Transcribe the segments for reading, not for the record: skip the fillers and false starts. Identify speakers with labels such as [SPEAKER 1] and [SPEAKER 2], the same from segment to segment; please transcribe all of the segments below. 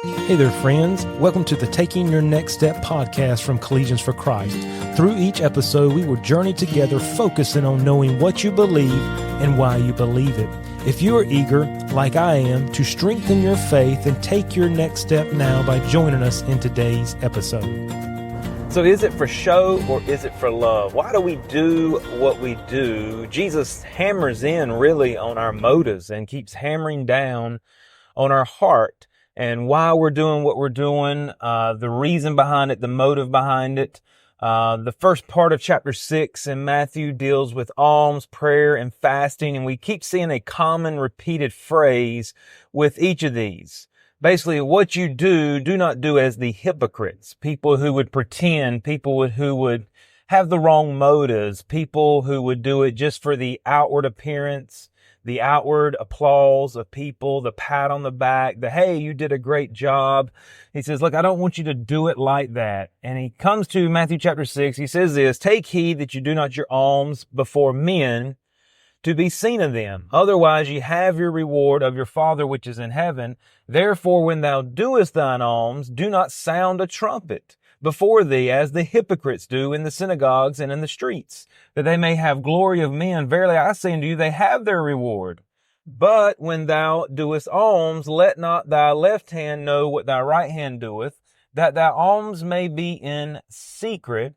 [SPEAKER 1] Hey there, friends. Welcome to the Taking Your Next Step podcast from Collegians for Christ. Through each episode, we will journey together focusing on knowing what you believe and why you believe it. If you are eager, like I am, to strengthen your faith and take your next step now by joining us in today's episode.
[SPEAKER 2] So is it for show or is it for love? Why do we do what we do? Jesus hammers in really on our motives and keeps hammering down on our heart and why we're doing what we're doing, the reason behind it, the motive behind it. The first part of chapter 6 in Matthew deals with alms, prayer, and fasting, and we keep seeing a common repeated phrase with each of these. Basically, what you do not do as the hypocrites, people who would pretend, people who would have the wrong motives, people who would do it just for the outward appearance, the outward applause of people, the pat on the back, the, hey, you did a great job. He says, look, I don't want you to do it like that. And he comes to Matthew chapter 6. He says this, take heed that you do not your alms before men to be seen of them. Otherwise ye have your reward of your Father which is in heaven. Therefore, when thou doest thine alms, do not sound a trumpet before thee, as the hypocrites do in the synagogues and in the streets, that they may have glory of men. Verily I say unto you, they have their reward. But when thou doest alms, let not thy left hand know what thy right hand doeth, that thy alms may be in secret,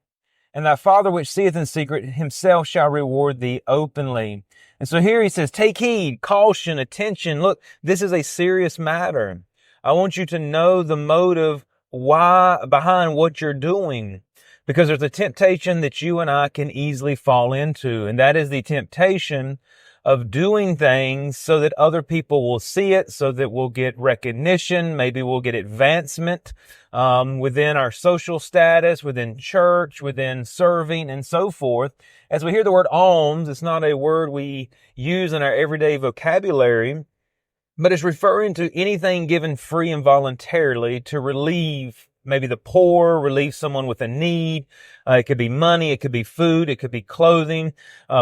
[SPEAKER 2] and thy Father which seeth in secret himself shall reward thee openly. And so here he says, take heed, caution, attention. Look, this is a serious matter. I want you to know the motive why behind what you're doing, because there's a temptation that you and I can easily fall into, and that is the temptation of doing things so that other people will see it, so that we'll get recognition, maybe we'll get advancement within our social status, within church, within serving, and so forth. As we hear the word alms, it's not a word we use in our everyday vocabulary, but it's referring to anything given free and voluntarily to relieve maybe the poor, relieve someone with a need. It could be money, it could be food, it could be clothing.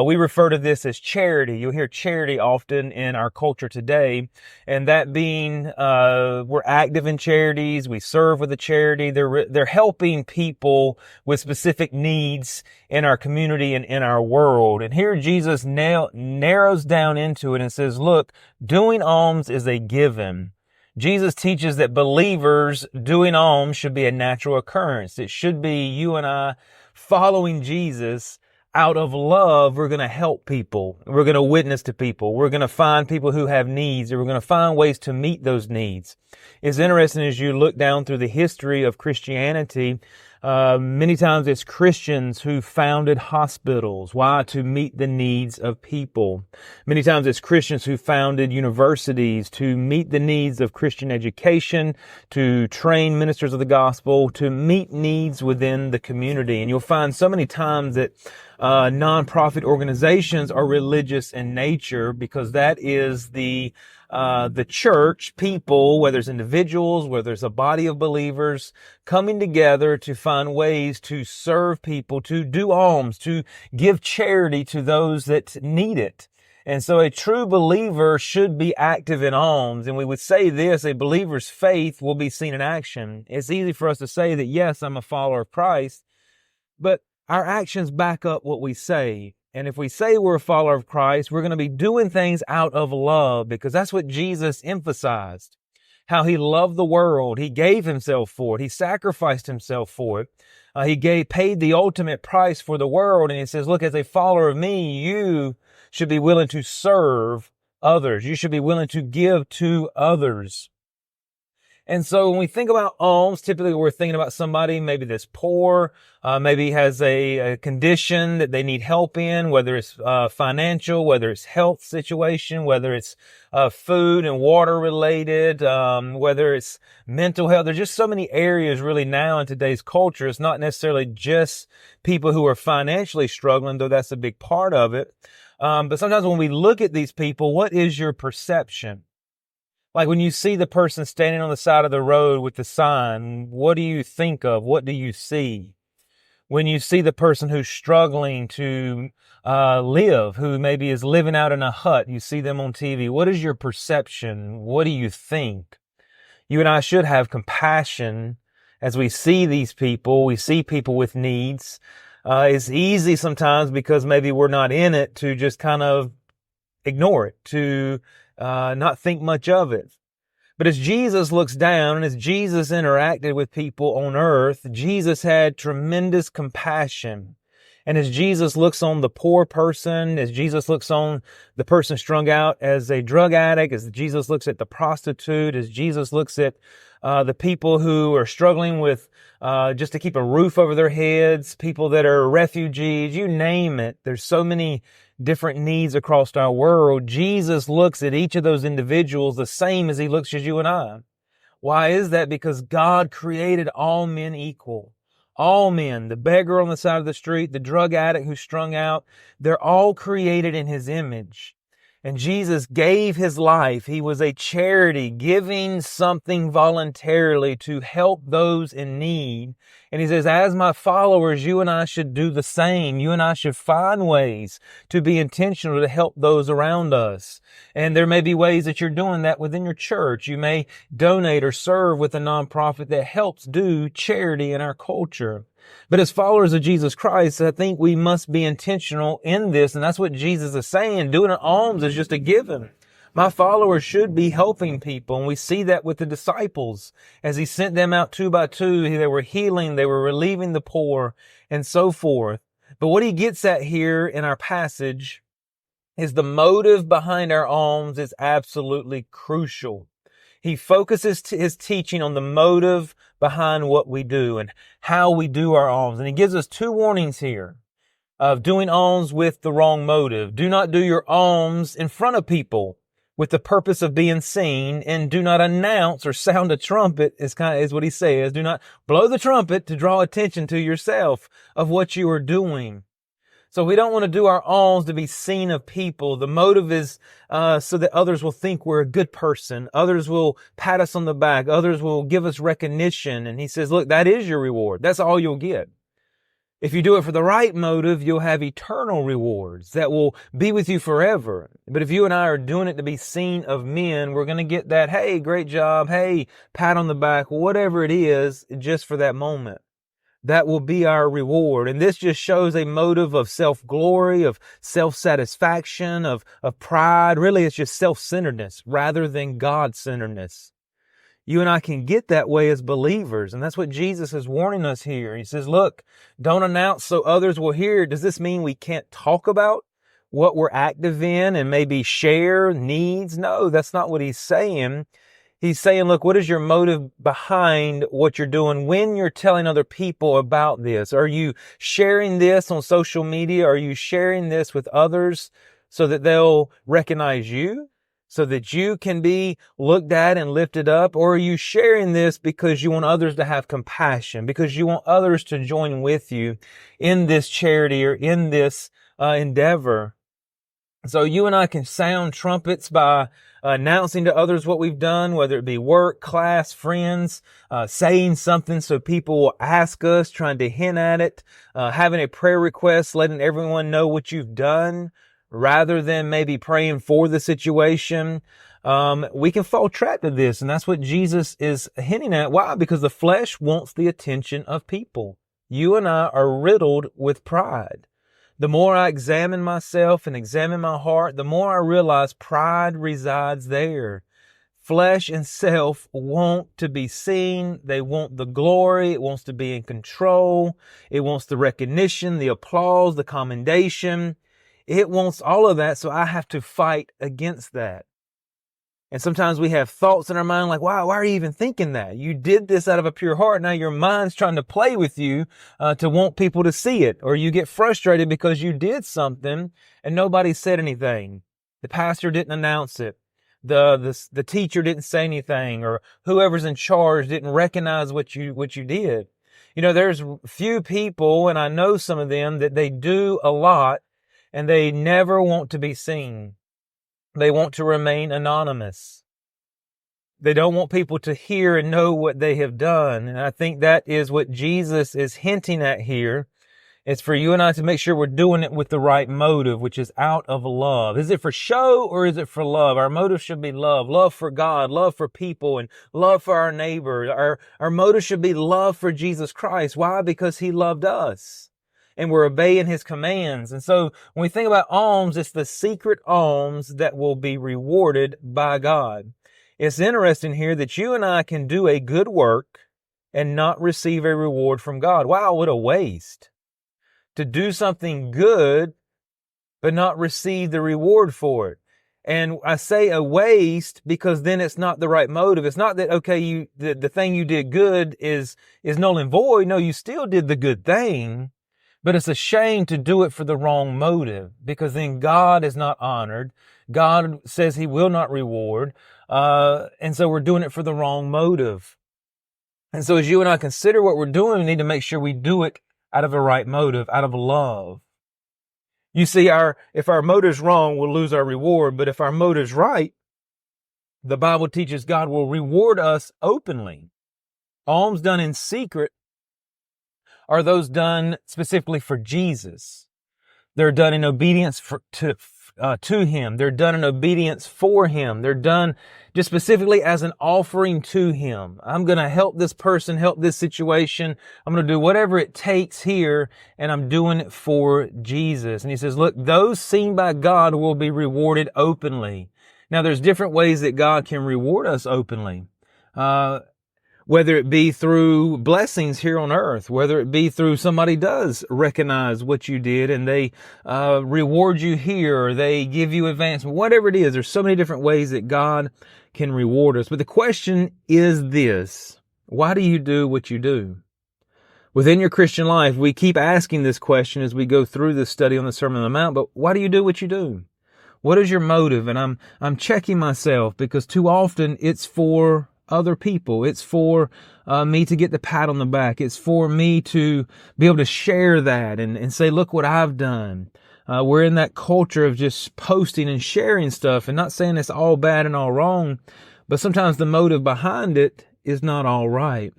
[SPEAKER 2] We refer to this as charity. You'll hear charity often in our culture today. And that being, we're active in charities, we serve with a charity. They're helping people with specific needs in our community and in our world. And here Jesus narrows down into it and says, look, doing alms is a given. Jesus teaches that believers doing alms should be a natural occurrence. It should be you and I following Jesus out of love. We're going to help people. We're going to witness to people. We're going to find people who have needs, and we're going to find ways to meet those needs. It's interesting as you look down through the history of Christianity, many times it's Christians who founded hospitals. Why? To meet the needs of people. Many times it's Christians who founded universities to meet the needs of Christian education, to train ministers of the gospel, to meet needs within the community. And you'll find so many times that nonprofit organizations are religious in nature, because that is the church, people, whether it's individuals, whether it's a body of believers, coming together to find ways to serve people, to do alms, to give charity to those that need it. And so a true believer should be active in alms. And we would say this, a believer's faith will be seen in action. It's easy for us to say that, yes, I'm a follower of Christ, but our actions back up what we say. And if we say we're a follower of Christ, we're going to be doing things out of love, because that's what Jesus emphasized, how he loved the world. He gave himself for it. He sacrificed himself for it. He paid the ultimate price for the world. And he says, look, as a follower of me, you should be willing to serve others. You should be willing to give to others. And so when we think about alms, typically we're thinking about somebody maybe that's poor, maybe has a condition that they need help in, whether it's financial, whether it's health situation, whether it's food and water related, whether it's mental health. There's just so many areas really now in today's culture. It's not necessarily just people who are financially struggling, though that's a big part of it. But sometimes when we look at these people, what is your perception? Like when you see the person standing on the side of the road with the sign, what do you think of? What do you see? When you see the person who's struggling to live, who maybe is living out in a hut, you see them on TV, what is your perception? What do you think? You and I should have compassion as we see these people. We see people with needs. It's easy sometimes because maybe we're not in it to just kind of ignore it, to not think much of it. But as Jesus looks down and as Jesus interacted with people on earth, Jesus had tremendous compassion. And as Jesus looks on the poor person, as Jesus looks on the person strung out as a drug addict, as Jesus looks at the prostitute, as Jesus looks at the people who are struggling with just to keep a roof over their heads, people that are refugees, you name it. There's so many different needs across our world. Jesus looks at each of those individuals the same as he looks at you and I. Why is that? Because God created all men equal. All men, the beggar on the side of the street, the drug addict who's strung out, they're all created in his image. And Jesus gave his life. He was a charity, giving something voluntarily to help those in need. And he says, as my followers, you and I should do the same. You and I should find ways to be intentional to help those around us. And there may be ways that you're doing that within your church. You may donate or serve with a nonprofit that helps do charity in our culture. But as followers of Jesus Christ, I think we must be intentional in this. And that's what Jesus is saying. Doing an alms is just a given. My followers should be helping people. And we see that with the disciples. As he sent them out 2 by 2, they were healing, they were relieving the poor, and so forth. But what he gets at here in our passage is the motive behind our alms is absolutely crucial. He focuses his teaching on the motive behind what we do and how we do our alms. And he gives us 2 warnings here of doing alms with the wrong motive. Do not do your alms in front of people with the purpose of being seen, and do not announce or sound a trumpet is what he says. Do not blow the trumpet to draw attention to yourself of what you are doing. So we don't want to do our alms to be seen of people. The motive is so that others will think we're a good person. Others will pat us on the back. Others will give us recognition. And he says, look, that is your reward. That's all you'll get. If you do it for the right motive, you'll have eternal rewards that will be with you forever. But if you and I are doing it to be seen of men, we're going to get that, hey, great job, hey, pat on the back, whatever it is, just for that moment. That will be our reward. And this just shows a motive of self-glory, of self-satisfaction, of pride. Really, it's just self-centeredness rather than God-centeredness. You and I can get that way as believers. And that's what Jesus is warning us here. He says, look, don't announce so others will hear. Does this mean we can't talk about what we're active in and maybe share needs? No, that's not what he's saying. He's saying, look, what is your motive behind what you're doing when you're telling other people about this? Are you sharing this on social media? Are you sharing this with others so that they'll recognize you, so that you can be looked at and lifted up? Or are you sharing this because you want others to have compassion, because you want others to join with you in this charity or in this endeavor? So you and I can sound trumpets by announcing to others what we've done, whether it be work, class, friends, saying something so people will ask us, trying to hint at it, having a prayer request, letting everyone know what you've done, rather than maybe praying for the situation. We can fall trap to this, and that's what Jesus is hinting at. Why? Because the flesh wants the attention of people. You and I are riddled with pride. The more I examine myself and examine my heart, the more I realize pride resides there. Flesh and self want to be seen. They want the glory. It wants to be in control. It wants the recognition, the applause, the commendation. It wants all of that, so I have to fight against that. And sometimes we have thoughts in our mind like, wow, why are you even thinking that? You did this out of a pure heart. Now your mind's trying to play with you to want people to see it. Or you get frustrated because you did something and nobody said anything. The pastor didn't announce it. The teacher didn't say anything, or whoever's in charge didn't recognize what you did. You know, there's few people, and I know some of them, that they do a lot and they never want to be seen. They want to remain anonymous. They don't want people to hear and know what they have done. And I think that is what Jesus is hinting at here It's for you and I to make sure we're doing it with the right motive, which is out of love. Is it for show or is it for love? Our motive should be love. Love for God, love for people, and love for our neighbor. Our motive should be love for Jesus Christ. Why? Because He loved us. And we're obeying His commands. And so when we think about alms, it's the secret alms that will be rewarded by God. It's interesting here that you and I can do a good work and not receive a reward from God. Wow, what a waste. To do something good, but not receive the reward for it. And I say a waste because then it's not the right motive. It's not that, okay, the thing you did good is null and void. No, you still did the good thing, but it's a shame to do it for the wrong motive, because then God is not honored. God says He will not reward. And so we're doing it for the wrong motive. And so as you and I consider what we're doing, we need to make sure we do it out of the right motive, out of love. You see, if our motive's wrong, we'll lose our reward. But if our motive's right, the Bible teaches God will reward us openly. Alms done in secret are those done specifically for Jesus. They're done in obedience to Him. They're done in obedience for Him. They're done just specifically as an offering to Him. I'm going to help this person, help this situation. I'm going to do whatever it takes here, and I'm doing it for Jesus. And He says, look, those seen by God will be rewarded openly. Now, there's different ways that God can reward us openly. Whether it be through blessings here on earth, whether it be through somebody does recognize what you did and they reward you here, or they give you advancement, whatever it is. There's so many different ways that God can reward us. But the question is this: why do you do what you do? Within your Christian life, we keep asking this question as we go through this study on the Sermon on the Mount, but why do you do what you do? What is your motive? And I'm checking myself, because too often it's for other people. It's for me to get the pat on the back. It's for me to be able to share that and say, look what I've done. We're in that culture of just posting and sharing stuff, and not saying it's all bad and all wrong, but sometimes the motive behind it is not all right.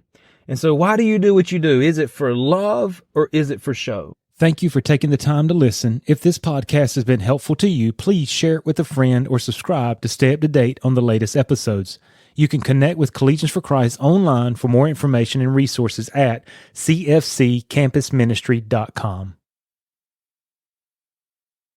[SPEAKER 2] And so why do you do what you do? Is it for love or is it for show?
[SPEAKER 1] Thank you for taking the time to listen. If this podcast has been helpful to you, please share it with a friend or subscribe to stay up to date on the latest episodes. You can connect with Collegians for Christ online for more information and resources at cfccampusministry.com.